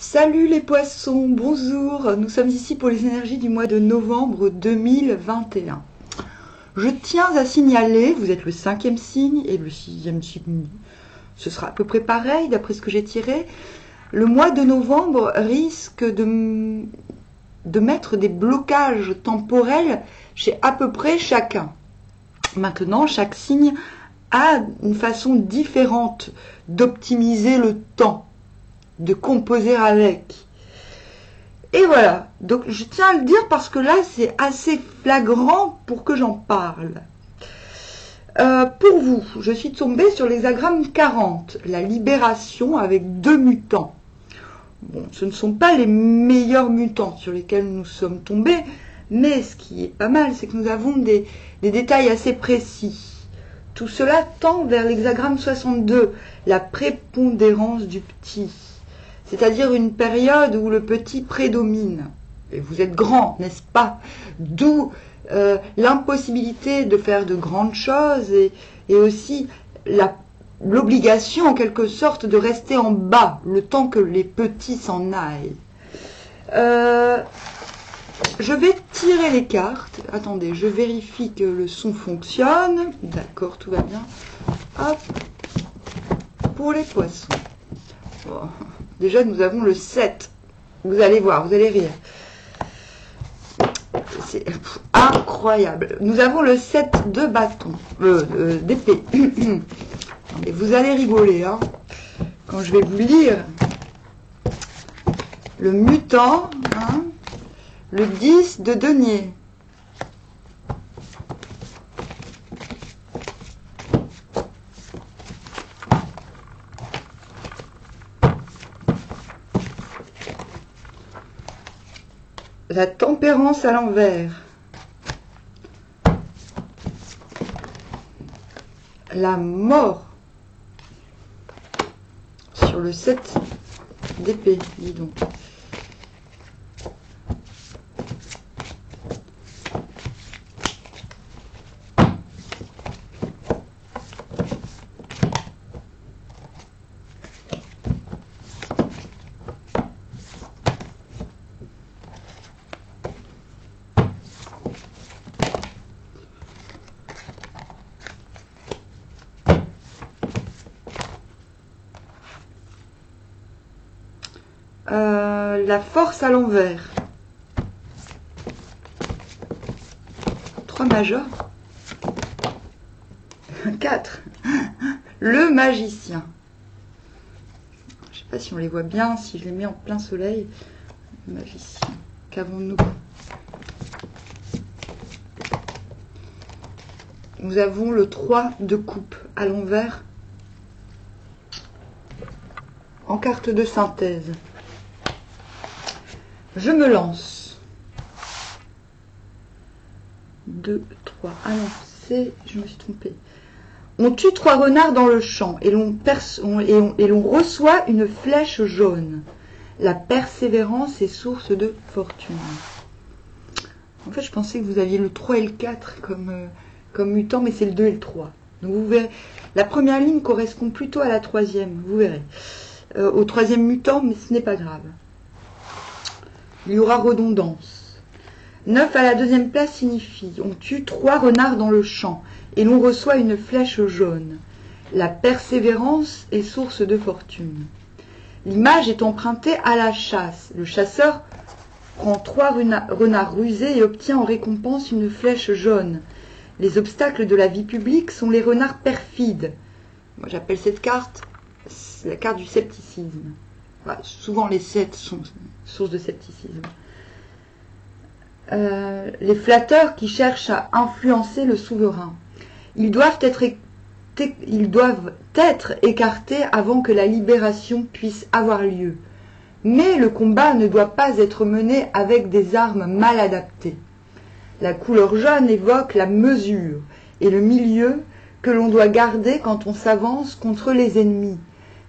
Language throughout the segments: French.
Salut les poissons, bonjour, nous sommes ici pour les énergies du mois de novembre 2021. Je tiens à signaler, vous êtes le 5e signe et le 6e signe, ce sera à peu près pareil d'après ce que j'ai tiré. Le mois de novembre risque de mettre des blocages temporels chez à peu près chacun. Maintenant, chaque signe a une façon différente d'optimiser le temps, de composer avec. Et voilà, donc je tiens à le dire parce que là c'est assez flagrant pour que j'en parle. Pour vous, je suis tombée sur l'hexagramme 40, la libération avec 2 mutants. Bon, ce ne sont pas les meilleurs mutants sur lesquels nous sommes tombés, mais ce qui est pas mal, c'est que nous avons des détails assez précis. Tout cela tend vers l'hexagramme 62, la prépondérance du petit. C'est-à-dire une période où le petit prédomine. Et vous êtes grand, n'est-ce pas? D'où l'impossibilité de faire de grandes choses et aussi l'obligation en quelque sorte de rester en bas le temps que les petits s'en aillent. Je vais tirer les cartes. Attendez, je vérifie que le son fonctionne. D'accord, tout va bien. Hop. Pour les poissons. Bon. Déjà, nous avons le 7. Vous allez voir, vous allez rire. C'est incroyable. Nous avons le 7 de bâton, d'épée. Et vous allez rigoler, hein, quand je vais vous lire le mutant, hein, le 10 de denier. La tempérance à l'envers. La mort. Sur le 7 d'épée, dis donc. La force à l'envers. 3 majeurs. 4. Le magicien. Je ne sais pas si on les voit bien, si je les mets en plein soleil. Le magicien. Qu'avons-nous? Nous avons le 3 de coupe à l'envers. En carte de synthèse. Je me lance. 2, 3. Ah non, je me suis trompée. On tue 3 renards dans le champ et l'on reçoit une flèche jaune. La persévérance est source de fortune. En fait, je pensais que vous aviez le 3 et le 4 comme mutant, mais c'est le 2 et le 3. Donc vous verrez, la première ligne correspond plutôt à la 3e, vous verrez. Au 3e mutant, mais ce n'est pas grave. Il y aura redondance. 9 à la 2e place signifie on tue 3 renards dans le champ et l'on reçoit une flèche jaune. La persévérance est source de fortune. L'image est empruntée à la chasse. Le chasseur prend 3 renards rusés et obtient en récompense une flèche jaune. Les obstacles de la vie publique sont les renards perfides. Moi j'appelle cette carte la carte du scepticisme. Bah, souvent les 7 sont source de scepticisme. Les flatteurs qui cherchent à influencer le souverain. Ils doivent être écartés avant que la libération puisse avoir lieu. Mais le combat ne doit pas être mené avec des armes mal adaptées. La couleur jaune évoque la mesure et le milieu que l'on doit garder quand on s'avance contre les ennemis,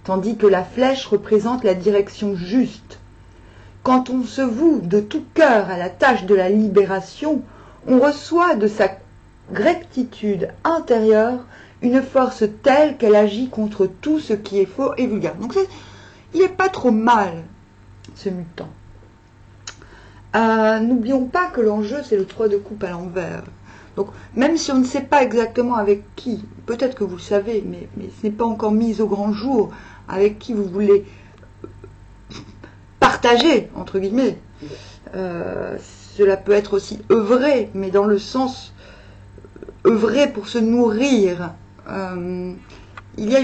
tandis que la flèche représente la direction juste. Quand on se voue de tout cœur à la tâche de la libération, on reçoit de sa rectitude intérieure une force telle qu'elle agit contre tout ce qui est faux et vulgaire. Donc il n'est pas trop mal. ce mutant. N'oublions pas que l'enjeu, c'est le 3 de coupe à l'envers. Donc, même si on ne sait pas exactement avec qui, peut-être que vous le savez, mais ce n'est pas encore mis au grand jour, avec qui vous voulez partager, entre guillemets. Cela peut être aussi œuvrer, mais dans le sens œuvrer pour se nourrir. Il y a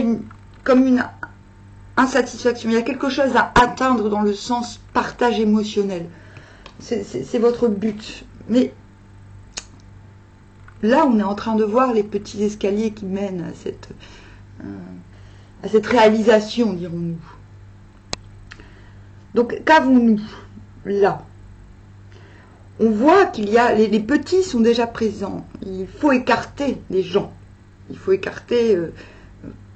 comme une insatisfaction, il y a quelque chose à atteindre dans le sens partage émotionnel. C'est votre but. Mais là, on est en train de voir les petits escaliers qui mènent à cette réalisation, dirons-nous. Donc, qu'avons-nous là? On voit qu'il y a... Les petits sont déjà présents. Il faut écarter les gens. Il faut écarter...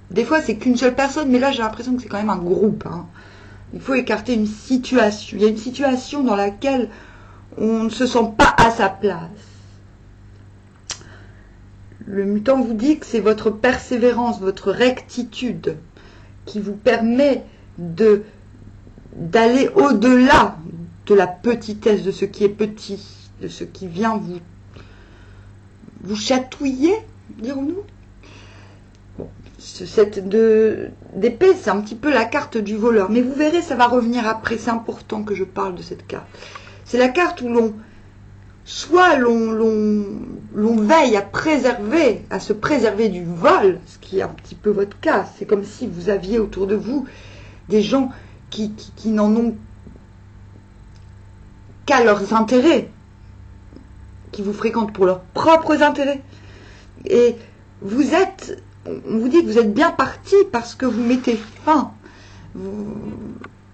des fois, c'est qu'une seule personne, mais là, j'ai l'impression que c'est quand même un groupe. Hein. Il faut écarter une situation. Il y a une situation dans laquelle on ne se sent pas à sa place. Le mutant vous dit que c'est votre persévérance, votre rectitude qui vous permet d'aller au-delà de la petitesse de ce qui est petit, de ce qui vient vous chatouiller, dirons-nous. Bon, cette d'épée, c'est un petit peu la carte du voleur, mais vous verrez, ça va revenir après, c'est important que je parle de cette carte. C'est la carte où soit l'on veille à se préserver du vol, ce qui est un petit peu votre cas. C'est comme si vous aviez autour de vous des gens qui n'en ont qu'à leurs intérêts, qui vous fréquentent pour leurs propres intérêts. Et on vous dit que vous êtes bien parti parce que vous mettez fin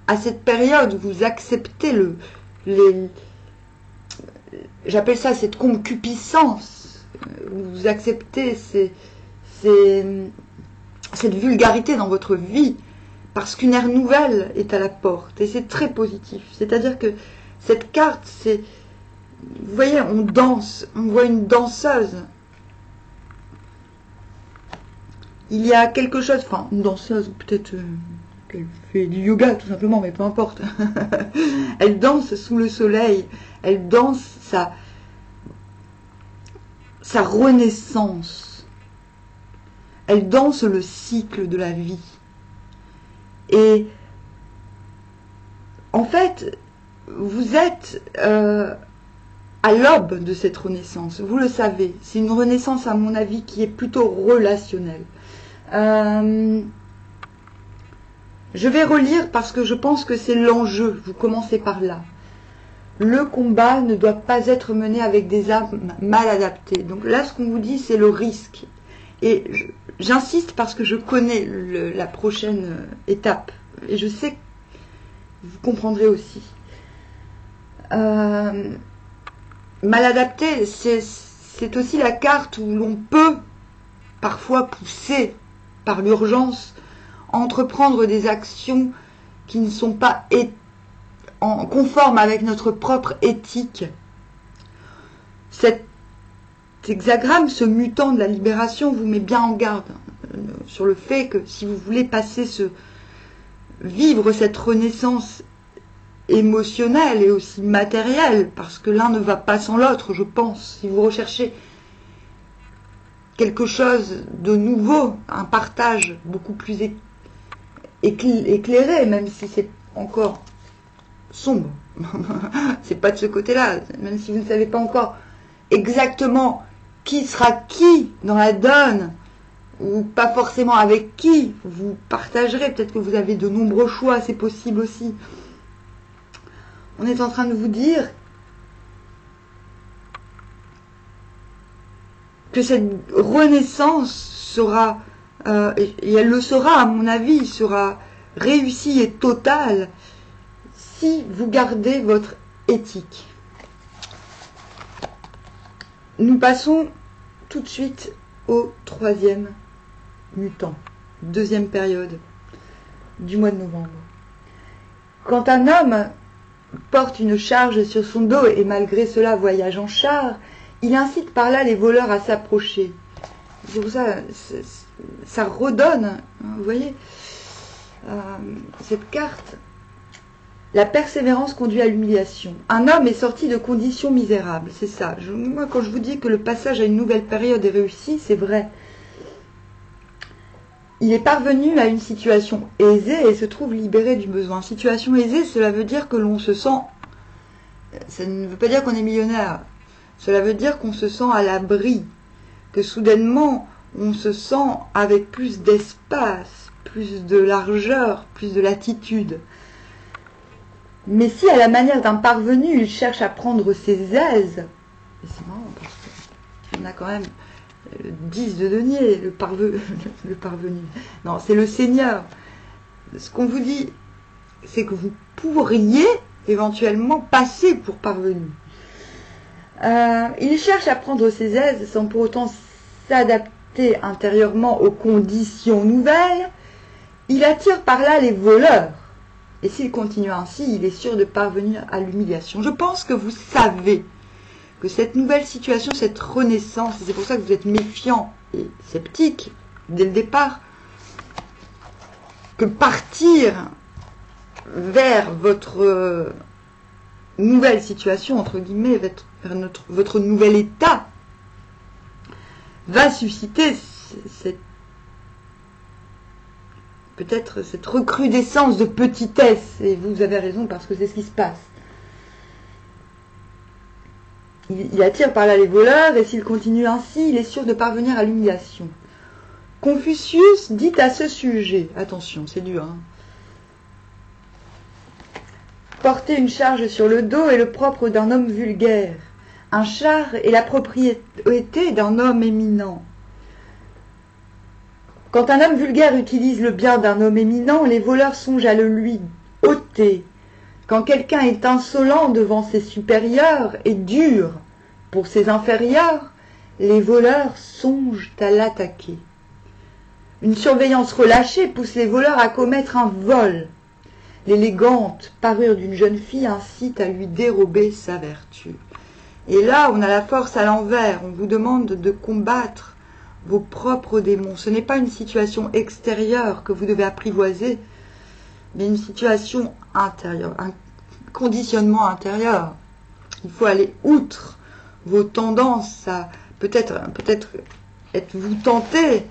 à cette période, vous acceptez j'appelle ça cette concupiscence, vous acceptez cette vulgarité dans votre vie, parce qu'une ère nouvelle est à la porte, et c'est très positif. C'est-à-dire que cette carte, vous voyez, on danse, on voit une danseuse. Il y a quelque chose, enfin, une danseuse, ou peut-être qu'elle fait du yoga, tout simplement, mais peu importe. Elle danse sous le soleil, elle danse sa renaissance. Elle danse le cycle de la vie. Et en fait, vous êtes à l'aube de cette renaissance. Vous le savez, c'est une renaissance, à mon avis, qui est plutôt relationnelle. Je vais relire parce que je pense que c'est l'enjeu. Vous commencez par là. Le combat ne doit pas être mené avec des armes mal adaptées. Donc là, ce qu'on vous dit, c'est le risque. Et j'insiste parce que je connais la prochaine étape. Et je sais que vous comprendrez aussi. Mal adapté, c'est aussi la carte où l'on peut, parfois poussé par l'urgence, entreprendre des actions qui ne sont pas conformes avec notre propre éthique. Cet hexagramme, ce mutant de la libération, vous met bien en garde sur le fait que si vous voulez vivre cette renaissance émotionnelle et aussi matérielle, parce que l'un ne va pas sans l'autre, je pense, si vous recherchez quelque chose de nouveau, un partage beaucoup plus éclairé, même si c'est encore sombre. C'est pas de ce côté-là, même si vous ne savez pas encore exactement qui sera qui dans la donne, ou pas forcément avec qui vous partagerez, peut-être que vous avez de nombreux choix, c'est possible aussi. On est en train de vous dire que cette renaissance sera, et elle le sera à mon avis, sera réussie et totale si vous gardez votre éthique. Nous passons tout de suite au troisième mutant, deuxième période du mois de novembre. Quand un homme porte une charge sur son dos et malgré cela voyage en char, il incite par là les voleurs à s'approcher. C'est pour ça, ça redonne, vous voyez, cette carte La persévérance conduit à l'humiliation. Un homme est sorti de conditions misérables, c'est ça. Moi, quand je vous dis que le passage à une nouvelle période est réussi, c'est vrai. Il est parvenu à une situation aisée et se trouve libéré du besoin. Situation aisée, cela veut dire que l'on se sent... Ça ne veut pas dire qu'on est millionnaire. Cela veut dire qu'on se sent à l'abri. Que soudainement, on se sent avec plus d'espace, plus de largeur, plus de latitude. Mais si à la manière d'un parvenu, il cherche à prendre ses aises, et c'est marrant parce qu'on a quand même le 10 de denier, le parvenu. Non, c'est le Seigneur. Ce qu'on vous dit, c'est que vous pourriez éventuellement passer pour parvenu. Il cherche à prendre ses aises sans pour autant s'adapter intérieurement aux conditions nouvelles. Il attire par là les voleurs. Et s'il continue ainsi, il est sûr de parvenir à l'humiliation. Je pense que vous savez que cette nouvelle situation, cette renaissance, et c'est pour ça que vous êtes méfiant et sceptique dès le départ, que partir vers votre nouvelle situation, entre guillemets, vers votre nouvel état, va susciter peut-être cette recrudescence de petitesse, et vous avez raison parce que c'est ce qui se passe. Il attire par là les voleurs, et s'il continue ainsi, il est sûr de parvenir à l'humiliation. Confucius dit à ce sujet, attention, c'est dur, hein, porter une charge sur le dos est le propre d'un homme vulgaire. Un char est la propriété d'un homme éminent. Quand un homme vulgaire utilise le bien d'un homme éminent, les voleurs songent à le lui ôter. Quand quelqu'un est insolent devant ses supérieurs et dur pour ses inférieurs, les voleurs songent à l'attaquer. Une surveillance relâchée pousse les voleurs à commettre un vol. L'élégante parure d'une jeune fille incite à lui dérober sa vertu. Et là, on a la force à l'envers. On vous demande de combattre vos propres démons. Ce n'est pas une situation extérieure que vous devez apprivoiser, mais une situation intérieure, un conditionnement intérieur. Il faut aller outre vos tendances à peut-être êtes-vous tenté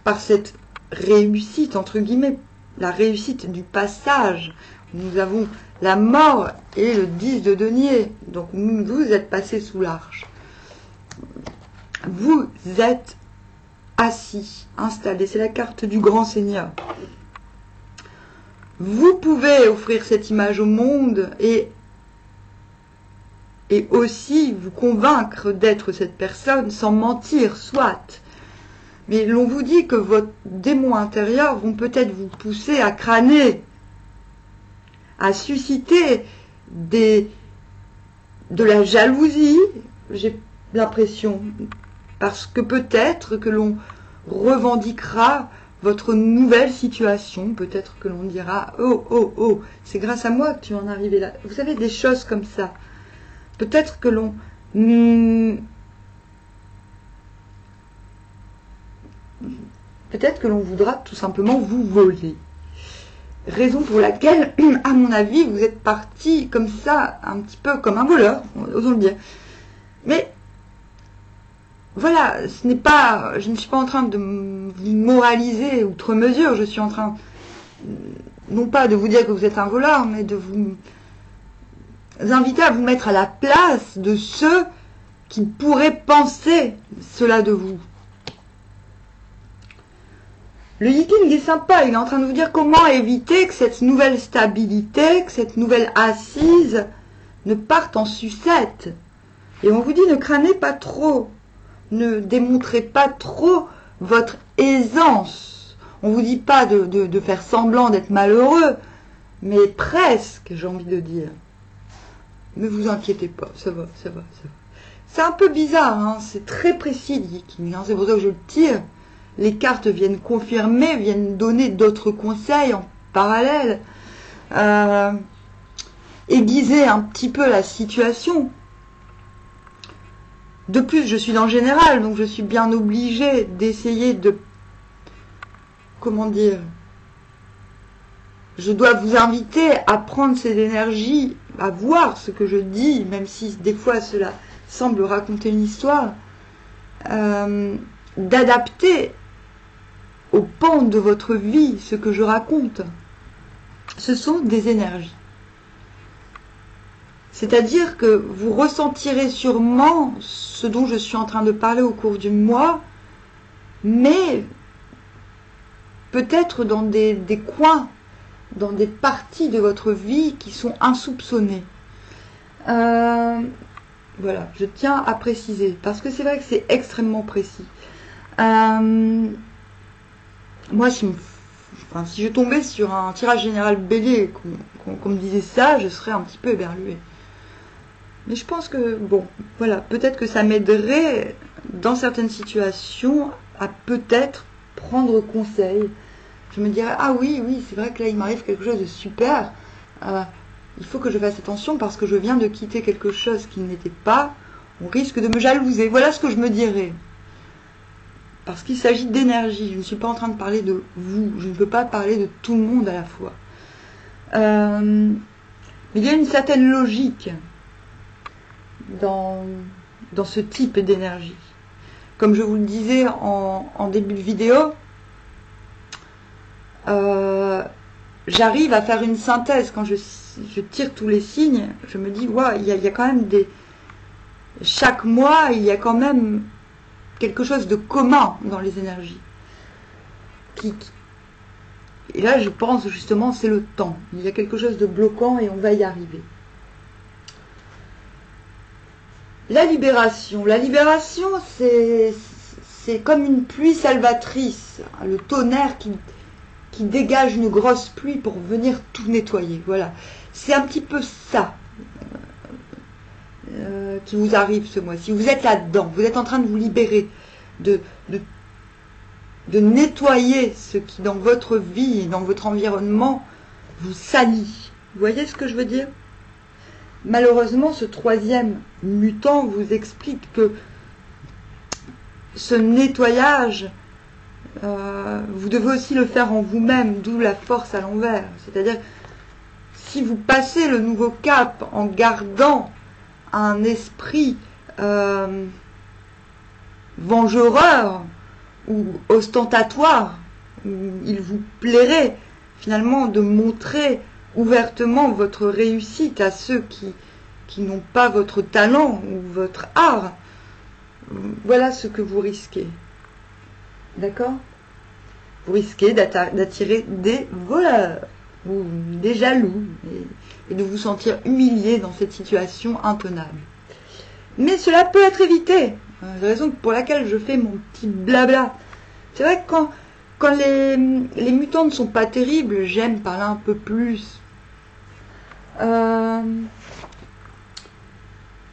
par cette réussite, entre guillemets, la réussite du passage. Nous avons la mort et le 10 de denier. Donc vous êtes passé sous l'arche. Vous êtes assis, installé. C'est la carte du grand Seigneur. Vous pouvez offrir cette image au monde et aussi vous convaincre d'être cette personne sans mentir, soit. Mais l'on vous dit que vos démons intérieurs vont peut-être vous pousser à crâner, à susciter de la jalousie, j'ai l'impression, parce que peut-être que l'on revendiquera votre nouvelle situation, peut-être que l'on dira « Oh, c'est grâce à moi que tu en es arrivé là ». Vous savez, des choses comme ça. Peut-être que l'on... Peut-être que l'on voudra tout simplement vous voler. Raison pour laquelle, à mon avis, vous êtes parti comme ça, un petit peu comme un voleur, osons le dire. Mais voilà, je ne suis pas en train de vous moraliser outre mesure, je suis en train, non pas de vous dire que vous êtes un voleur, mais de vous inviter à vous mettre à la place de ceux qui pourraient penser cela de vous. Le Yiking est sympa, il est en train de vous dire comment éviter que cette nouvelle stabilité, que cette nouvelle assise ne parte en sucette. Et on vous dit ne crânez pas trop, ne démontrez pas trop votre aisance. On vous dit pas de faire semblant d'être malheureux, mais presque, j'ai envie de dire. Ne vous inquiétez pas, ça va. C'est un peu bizarre, hein, c'est très précis le Yiking, hein, c'est pour ça que je le tire. Les cartes viennent confirmer, viennent donner d'autres conseils en parallèle, aiguiser un petit peu la situation. De plus, je suis dans le général, donc je suis bien obligée d'essayer de, comment dire, je dois vous inviter à prendre cette énergie, à voir ce que je dis, même si des fois cela semble raconter une histoire, d'adapter au pan de votre vie ce que je raconte. Ce sont des énergies. C'est-à-dire que vous ressentirez sûrement ce dont je suis en train de parler au cours du mois, mais peut-être dans des coins, dans des parties de votre vie qui sont insoupçonnées. Voilà, je tiens à préciser, parce que c'est vrai que c'est extrêmement précis. Moi, si je tombais sur un tirage général bélier, qu'on me disait ça, je serais un petit peu éberluée. Mais je pense que, bon, voilà, peut-être que ça m'aiderait dans certaines situations à peut-être prendre conseil. Je me dirais, ah oui, c'est vrai que là, il m'arrive quelque chose de super. Il faut que je fasse attention parce que je viens de quitter quelque chose qui n'était pas. On risque de me jalouser. Voilà ce que je me dirais. Parce qu'il s'agit d'énergie. Je ne suis pas en train de parler de vous. Je ne peux pas parler de tout le monde à la fois. Mais il y a une certaine logique dans ce type d'énergie. Comme je vous le disais en début de vidéo, j'arrive à faire une synthèse. Quand je tire tous les signes, je me dis, ouais, il y a quand même chaque mois, il y a quand même quelque chose de commun dans les énergies. Et là, je pense justement, c'est le temps. Il y a quelque chose de bloquant et on va y arriver. La libération. La libération, c'est comme une pluie salvatrice. Le tonnerre qui dégage une grosse pluie pour venir tout nettoyer. Voilà. C'est un petit peu ça qui vous arrive ce mois-ci. Vous êtes là-dedans. Vous êtes en train de vous libérer, de nettoyer ce qui, dans votre vie et dans votre environnement, vous salit. Vous voyez ce que je veux dire ? Malheureusement, ce troisième mutant vous explique que ce nettoyage, vous devez aussi le faire en vous-même, d'où la force à l'envers. C'est-à-dire, si vous passez le nouveau cap en gardant un esprit vengeur ou ostentatoire, où il vous plairait finalement de montrer ouvertement votre réussite à ceux qui n'ont pas votre talent ou votre art, voilà ce que vous risquez. D'accord ? Vous risquez d'attirer des voleurs ou des jaloux et de vous sentir humilié dans cette situation intenable. Mais cela peut être évité. C'est la raison pour laquelle je fais mon petit blabla. C'est vrai que quand les mutants ne sont pas terribles, j'aime parler un peu plus.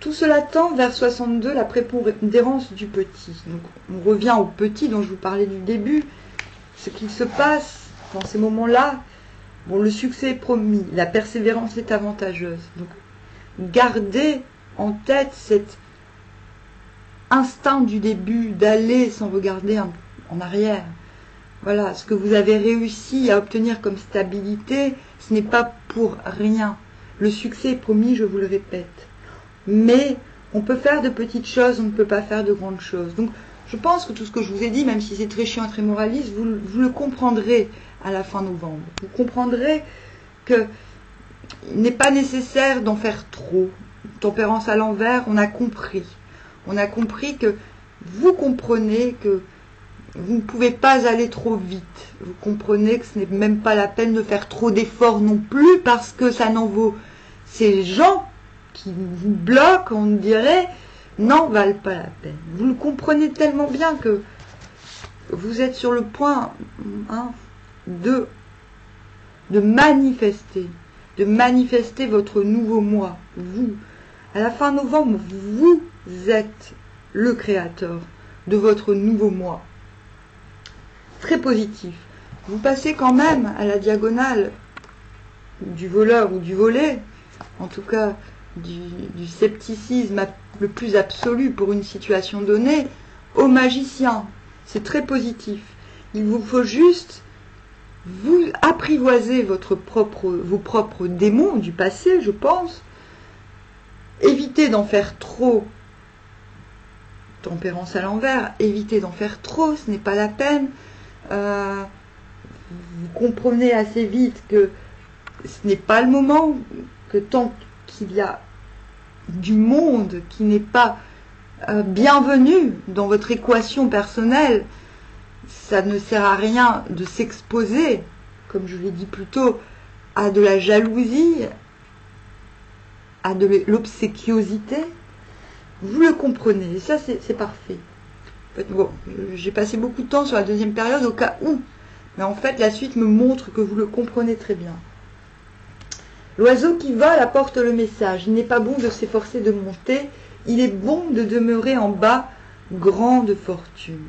Tout cela tend vers 62, la prépondérance du petit. Donc, on revient au petit dont je vous parlais du début. Ce qu'il se passe dans ces moments-là, bon, le succès est promis, la persévérance est avantageuse. Donc, gardez en tête cet instinct du début d'aller sans regarder en arrière. Voilà, ce que vous avez réussi à obtenir comme stabilité, ce n'est pas pour rien. Le succès est promis, je vous le répète. Mais on peut faire de petites choses, on ne peut pas faire de grandes choses. Donc, je pense que tout ce que je vous ai dit, même si c'est très chiant et très moraliste, vous le comprendrez à la fin novembre. Vous comprendrez qu'il n'est pas nécessaire d'en faire trop. Tempérance à l'envers, on a compris. On a compris que vous comprenez que vous ne pouvez pas aller trop vite. Vous comprenez que ce n'est même pas la peine de faire trop d'efforts non plus parce que ça n'en vaut. Ces gens qui vous bloquent, on dirait, n'en valent pas la peine. Vous le comprenez tellement bien que vous êtes sur le point de manifester votre nouveau moi. Vous, à la fin novembre, vous êtes le créateur de votre nouveau moi. Très positif. Vous passez quand même à la diagonale du voleur ou du volé, en tout cas du scepticisme le plus absolu pour une situation donnée, au magicien. C'est très positif. Il vous faut juste vous apprivoisez vos propres démons du passé, je pense. Évitez d'en faire trop. Tempérance à l'envers, évitez d'en faire trop, ce n'est pas la peine. Vous comprenez assez vite que ce n'est pas le moment, que tant qu'il y a du monde qui n'est pas bienvenu dans votre équation personnelle, ça ne sert à rien de s'exposer, comme je l'ai dit plus tôt, à de la jalousie, à de l'obséquiosité. Vous le comprenez, et ça c'est parfait. Bon, j'ai passé beaucoup de temps sur la deuxième période au cas où, mais en fait la suite me montre que vous le comprenez très bien. L'oiseau qui vole apporte le message. Il n'est pas bon de s'efforcer de monter, il est bon de demeurer en bas, grande fortune.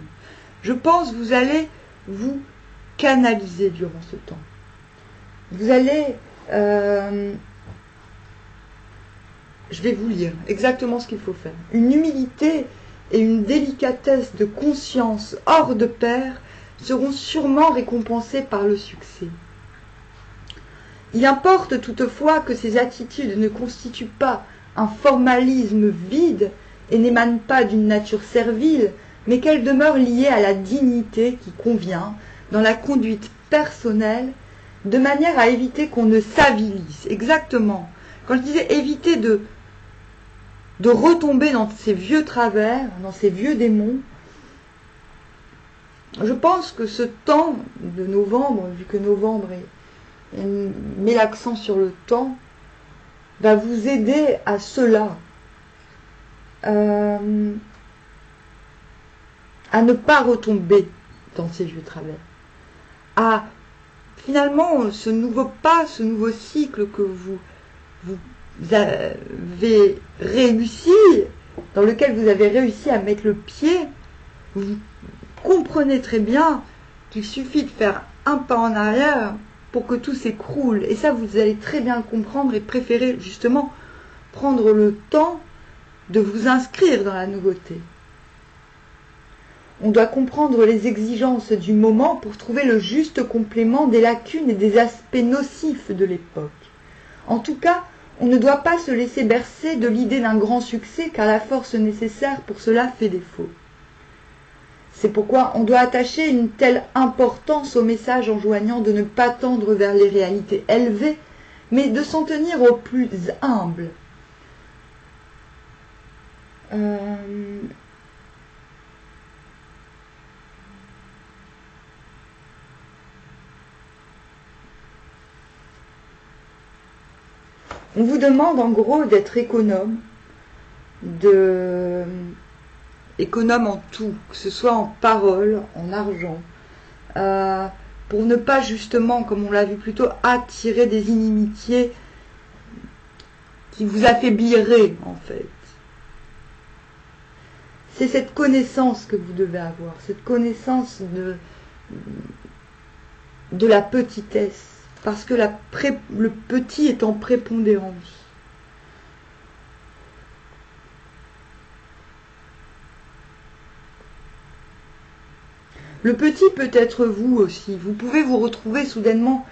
Je pense que vous allez vous canaliser durant ce temps. Vous allez... je vais vous lire exactement ce qu'il faut faire. Une humilité et une délicatesse de conscience hors de pair seront sûrement récompensées par le succès. Il importe toutefois que ces attitudes ne constituent pas un formalisme vide et n'émanent pas d'une nature servile, mais qu'elles demeurent liées à la dignité qui convient dans la conduite personnelle, de manière à éviter qu'on ne s'avilisse. Exactement. Quand je disais éviter de retomber dans ces vieux travers, dans ces vieux démons, je pense que ce temps de novembre, vu que novembre met l'accent sur le temps, va vous aider à cela, à ne pas retomber dans ces vieux travers, à finalement ce nouveau pas, ce nouveau cycle que vous avez réussi, dans lequel vous avez réussi à mettre le pied, vous comprenez très bien qu'il suffit de faire un pas en arrière pour que tout s'écroule. Et ça, vous allez très bien le comprendre et préférer justement prendre le temps de vous inscrire dans la nouveauté. On doit comprendre les exigences du moment pour trouver le juste complément des lacunes et des aspects nocifs de l'époque. En tout cas, on ne doit pas se laisser bercer de l'idée d'un grand succès, car la force nécessaire pour cela fait défaut. C'est pourquoi on doit attacher une telle importance au message enjoignant de ne pas tendre vers les réalités élevées, mais de s'en tenir aux plus humbles. On vous demande en gros d'être économe, économe en tout, que ce soit en parole, en argent, pour ne pas justement, comme on l'a vu plus tôt, attirer des inimitiés qui vous affaibliraient en fait. C'est cette connaissance que vous devez avoir, cette connaissance de la petitesse, parce que le petit est en prépondérance. Le petit peut être vous aussi. Vous pouvez vous retrouver soudainement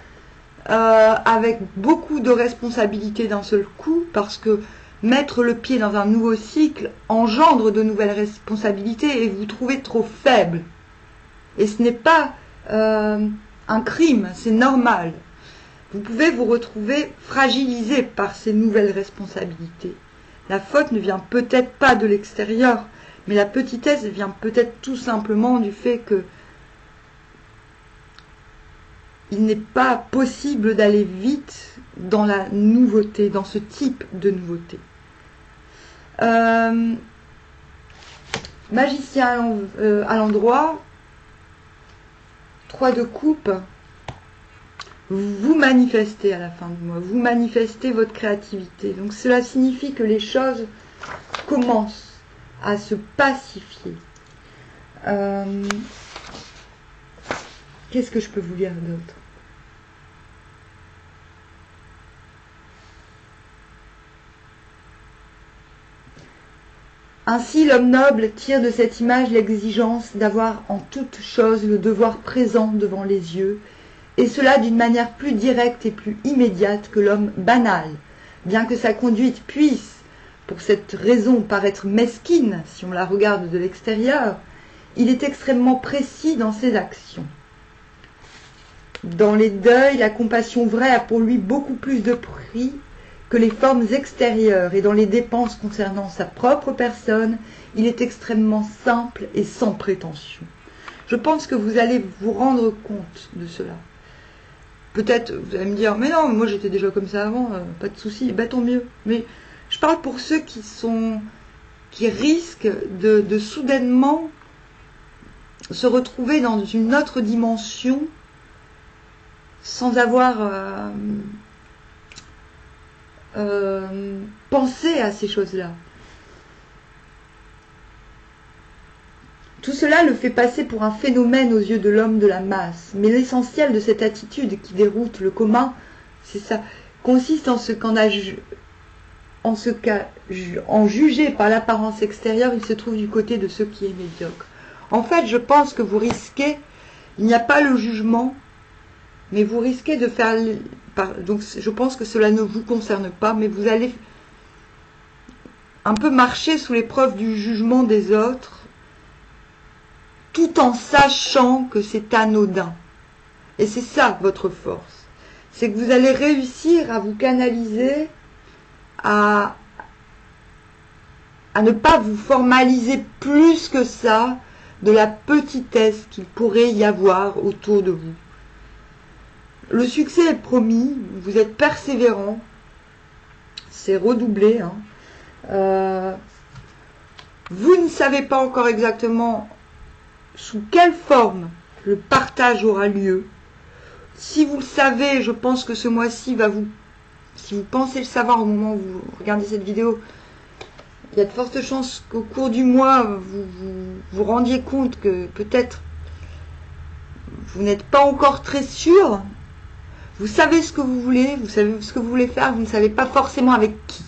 avec beaucoup de responsabilités d'un seul coup, parce que mettre le pied dans un nouveau cycle engendre de nouvelles responsabilités et vous trouvez trop faible. Et ce n'est pas un crime, c'est normal. Vous pouvez vous retrouver fragilisé par ces nouvelles responsabilités. La faute ne vient peut-être pas de l'extérieur, mais la petitesse vient peut-être tout simplement du fait que il n'est pas possible d'aller vite dans la nouveauté, dans ce type de nouveauté. Magicien à l'endroit, 3 de coupe. Vous manifestez à la fin du mois, vous manifestez votre créativité. Donc cela signifie que les choses commencent à se pacifier. Qu'est-ce que je peux vous dire d'autre ? Ainsi, l'homme noble tire de cette image l'exigence d'avoir en toute chose le devoir présent devant les yeux et cela d'une manière plus directe et plus immédiate que l'homme banal. Bien que sa conduite puisse, pour cette raison, paraître mesquine si on la regarde de l'extérieur, il est extrêmement précis dans ses actions. Dans les deuils, la compassion vraie a pour lui beaucoup plus de prix que les formes extérieures, et dans les dépenses concernant sa propre personne, il est extrêmement simple et sans prétention. Je pense que vous allez vous rendre compte de cela. Peut-être, vous allez me dire, mais non, moi j'étais déjà comme ça avant, pas de souci, bah tant mieux. Mais je parle pour ceux qui risquent de soudainement se retrouver dans une autre dimension sans avoir pensé à ces choses-là. Tout cela le fait passer pour un phénomène aux yeux de l'homme de la masse. Mais l'essentiel de cette attitude qui déroute le commun, c'est ça, consiste en juger par l'apparence extérieure, il se trouve du côté de ce qui est médiocre. En fait, je pense que vous risquez, il n'y a pas le jugement, mais vous risquez de faire... Donc je pense que cela ne vous concerne pas, mais vous allez un peu marcher sous l'épreuve du jugement des autres, tout en sachant que c'est anodin. Et c'est ça votre force. C'est que vous allez réussir à vous canaliser, à ne pas vous formaliser plus que ça de la petitesse qu'il pourrait y avoir autour de vous. Le succès est promis, vous êtes persévérant, c'est redoublé. Vous ne savez pas encore exactement sous quelle forme le partage aura lieu. Si vous le savez, je pense que ce mois-ci va vous... Si vous pensez le savoir au moment où vous regardez cette vidéo, il y a de fortes chances qu'au cours du mois, vous vous rendiez compte que peut-être vous n'êtes pas encore très sûr. Vous savez ce que vous voulez, vous savez ce que vous voulez faire, vous ne savez pas forcément avec qui.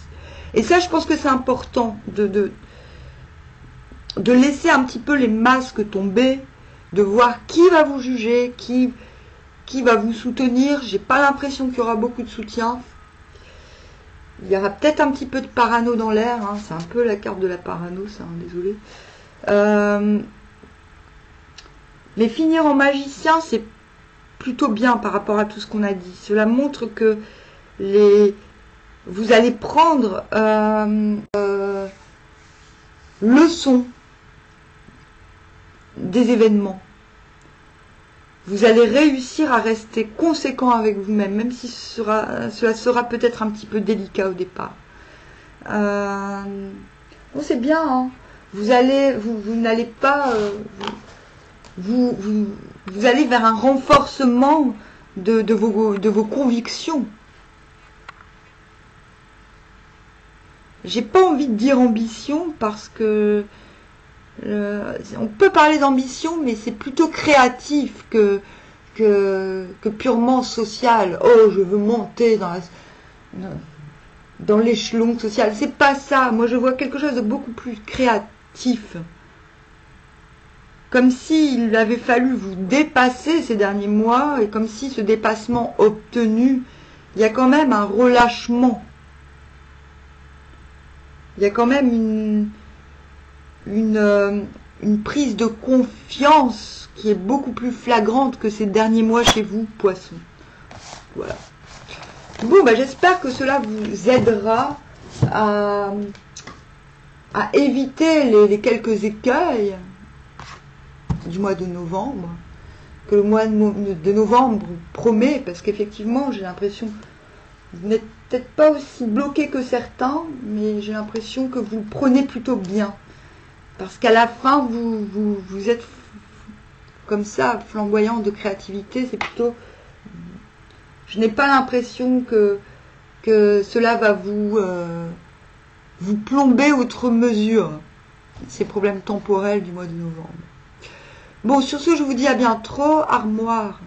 Et ça, je pense que c'est important de laisser un petit peu les masques tomber, de voir qui va vous juger, qui va vous soutenir. J'ai pas l'impression qu'il y aura beaucoup de soutien. Il y aura peut-être un petit peu de parano dans l'air, hein. C'est un peu la carte de la parano, ça, hein, désolé. Mais finir en magicien, c'est plutôt bien par rapport à tout ce qu'on a dit. Cela montre que vous allez prendre leçon des événements. Vous allez réussir à rester conséquent avec vous-même, même si cela sera peut-être un petit peu délicat au départ. Bon, c'est bien, hein. Vous n'allez pas... vous allez vers un renforcement de vos convictions. J'ai pas envie de dire ambition parce que on peut parler d'ambition, mais c'est plutôt créatif que purement social. Oh, je veux monter dans l'échelon social. C'est pas ça. Moi, je vois quelque chose de beaucoup plus créatif. Comme s'il avait fallu vous dépasser ces derniers mois, et comme si ce dépassement obtenu, il y a quand même un relâchement. Il y a quand même une prise de confiance qui est beaucoup plus flagrante que ces derniers mois chez vous, poissons. Voilà. Bon, bah, j'espère que cela vous aidera à éviter les quelques écueils du mois de novembre, que le mois de novembre promet, parce qu'effectivement, j'ai l'impression, vous n'êtes peut-être pas aussi bloqué que certains, mais j'ai l'impression que vous le prenez plutôt bien. Parce qu'à la fin, vous êtes comme ça, flamboyant de créativité, c'est plutôt... Je n'ai pas l'impression que cela va vous plomber outre mesure, ces problèmes temporels du mois de novembre. Bon, sur ce, je vous dis à bientôt, armoire.